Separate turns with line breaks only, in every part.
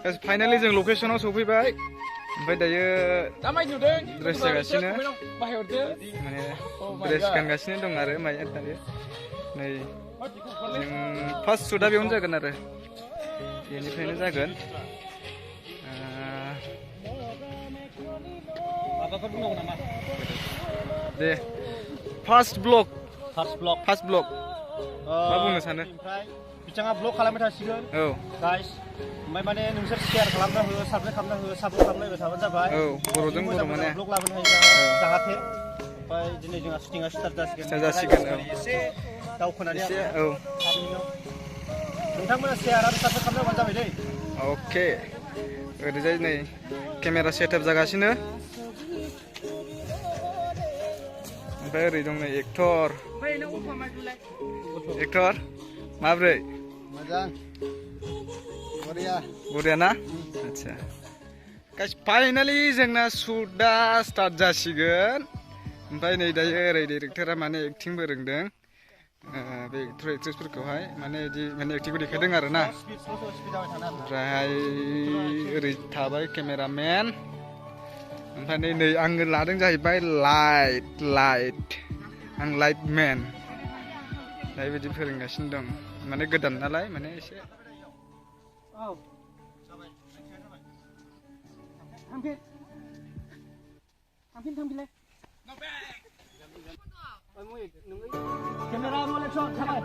finally जों लकेशनाव सफैबाय ओमफ्राय दायो ड्रेस जागासिनो माने ड्रेस गानगासिनो दं आरो माया दायो नै जों फार्स्ट शुटआ बेयावनो जागोन आरो बेनिफ्रायनो जागोन दे फार्स्ट ब्लग मा बुंनो सानो
बिथाङा ब्लग खालामबाय थासिगोन
औ
गाइस ओमफ्राय माने नोंसोर शेयार खालामना हो साबस्क्राइब खालामना हो सापर्ट खालामलायबाय थाबानो जाबाय
औ बर'जों बर' माने
ब्लग लाबोनो हायो जाहाथे ओमफ्राय दिनै जोंहा शुटिंआ स्टार्ट
जासिगोन
एसे दावखोनानै
एसे औ
नोंथांमोना शेयार आरो साबस्क्राइब खालामनांगौ जाबाय दै
अके ओरैजाय नै केमेरा सेटआप जागासिनो ओमफ्राय ओरै दं नै एक्टर माब्रै
मोजां
बरिया ना आच्छा गाइस फाइनालि जोंना शुटआ स्टार्ट जासिगोन ओमफ्राय नै दायो ओरै डाइरेक्टरा माने एक्टिंबो रोंदों बे एक्टर एक्ट्रेसफोरखौहाय माने बिदि माने एक्टिंखौ देखायदों आरो ना ओमफ्राय ओरै थाबाय केमेरामेन ओमफ्राय नै आङो लादों जाहैबाय लाइट आं लाइट मेन दा बिदि फोरोंगासिनो दं माने गोदान नालाय माने एसे
केमेरा रोल एक्सन जाबाय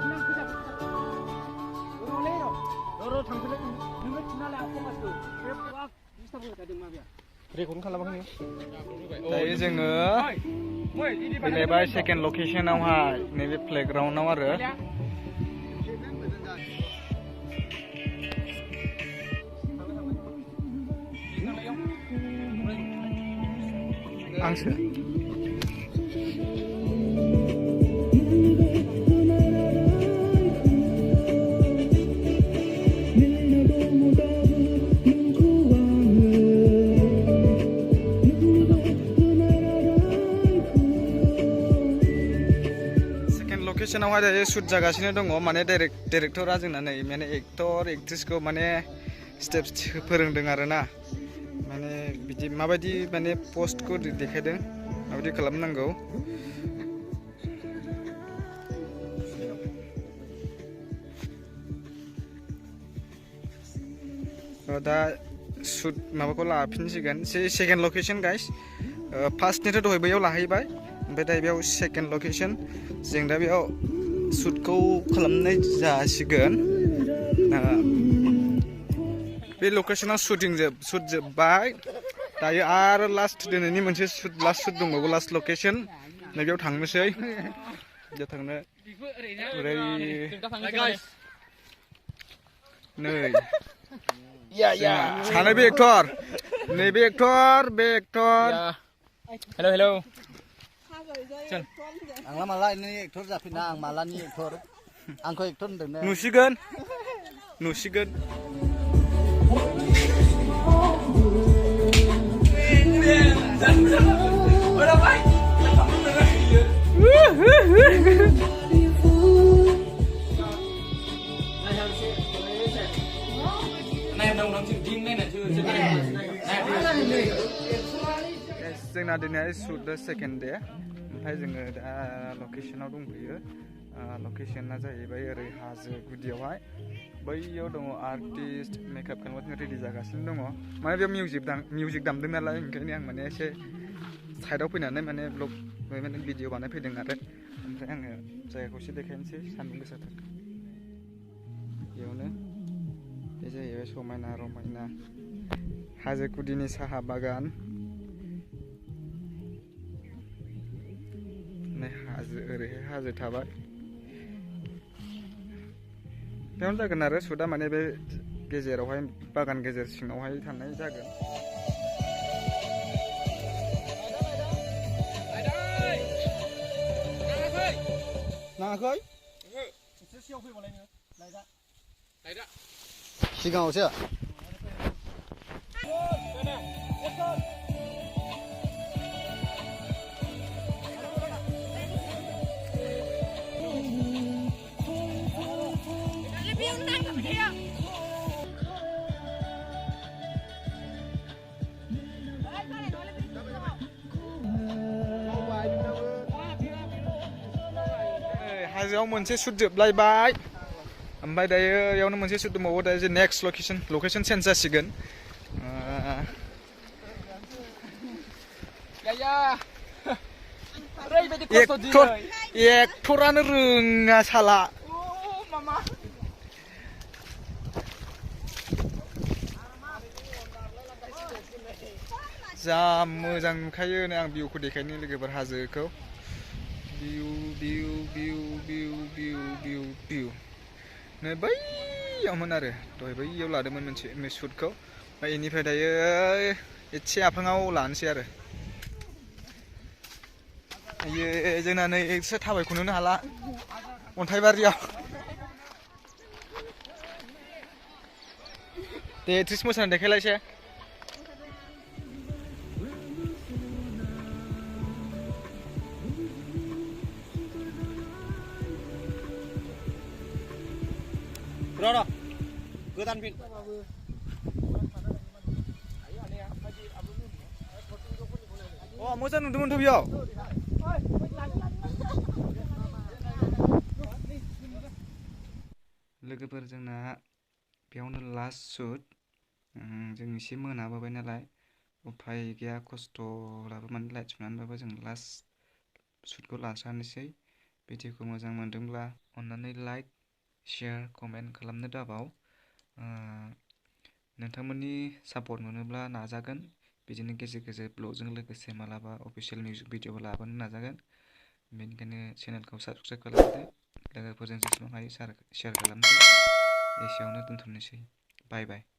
रेकर्डिं खालामाखै
दायो जोङो फैलायबाय सेकेन्ड लकेशनावहाय नैबे प्लेग्राउन्डआव आरो आंसो लकेशनावहाय दायो शुट जागासिनो दङ माने डाइरेक्टरा जोंना नै माने एक्टर एक्ट्रेसखौ माने स्टेप्स फोरोंदों आरोना माने बिदि माबायदि माने पस्टखौ देखायदों माबायदि खालामनांगौ दा शुट माबाखौ लाफिनसिगोन सेकेन्ड लकेशन गाइस फार्स्टनिथ' दहाय बैयाव लाहैबाय ओमफ्राय दा बेयाव सेकेन्ड लकेशन जों दा बेयाव शुटखौ खालामनाय जासिगोन बे लकेशनाव शुट जोब्बाय दायो आरो लास्ट दिनैनि मोनसे लास्ट शुट दंबावो लास्ट लकेशन नैबेयाव थांनोसै बेयाव थांनो ओरै नै सानै बे एक्टर नैबे एक्टर हेलौ
आंला माला ini एक्टर जाफिना आं मालानि एक्टर आंखौ एक्टर होनदों
नुसिगोन जोंना दिनै शुट सेकेन्ड दे ओमफ्राय जोङो दा लकेशनाव दंफैयो लकेशना जाहैबाय ओरै हाजो गुदियावहाय बैयाव दङ आर्टिस्ट मेकआप खालामगासिनो रेडि जागासिनो दङ माने बेयाव मिउजिक दामदों नालाय ओंखायनो आं माने एसे साइडआव फैनानै माने ब्लग माने भिडिअ बानायफैदों आरो ओमफ्राय आङो जायगाखौ एसे देखायनोसै सान्दुं गोसाथार बेयावनो बे जाहैबाय समायना रमायना हाजो गुदिनि साहा बागान हाजो ओरैहाय हाजो थाबाय बेयावनो जागोन आरो शुटआ माने बे गेजेरावहाय बागान गेजेर सिङावहाय थानाय जागोन
नाङाखै सिगाङावसो
हाजोआव मोनसे शुट जोबलायबाय ओमफ्राय दायो बेयावनो मोनसे शुट दंबावो दायो नेक्स्ट लकेसन चेन्ज जासिगोन एक्टरानो रोङा साला जा मोजां नुखायो नै आं भिउखौ देखायनो लोगोफोर हाजोखौ भिउ नै बैयावमोन आरो दहाय बैयाव लादोंमोन मोनसे शुटखौ ओमफ्राय बेनिफ्राय दायो एसे आफाङाव लानोसै आरो आयो जोंना नै एसे थाबायखौनो हाला अन्थाइबारियाव दे एक्ट्रिस मोसानाय देखायलायसै
र' गोदान बिन
मोजां नुदोंमोनथ' बेयाव लोगोफोर जोंना बेयावनो लास्ट शुट जों एसे मोनाबोबाय नालाय उफाय गैया खस्थ'ब्लाबो माने लाइट सुनानैबाबो जों लास्ट शुटखौ लास्रानोसै भिडिअखौ मोजां मोनदोंब्ला अन्नानै लाइक शेयार कमेन्ट खालामनो दाबाव नोंथांमोननि सापर्ट मोनोब्ला नाजागोन बिदिनो गेजेर गेजेर ब्लगजों लोगोसे मालाबा अफिसियेल मिउजिक भिडिअ लाबोनो नाजागोन बेनिखायनो चेनेलखौ साबस्क्राइब खालामदो लोगोफोरजों जेसेबां हायो शेयार खालामदो एसेयावनो दोनथ'नोसै बाय बाय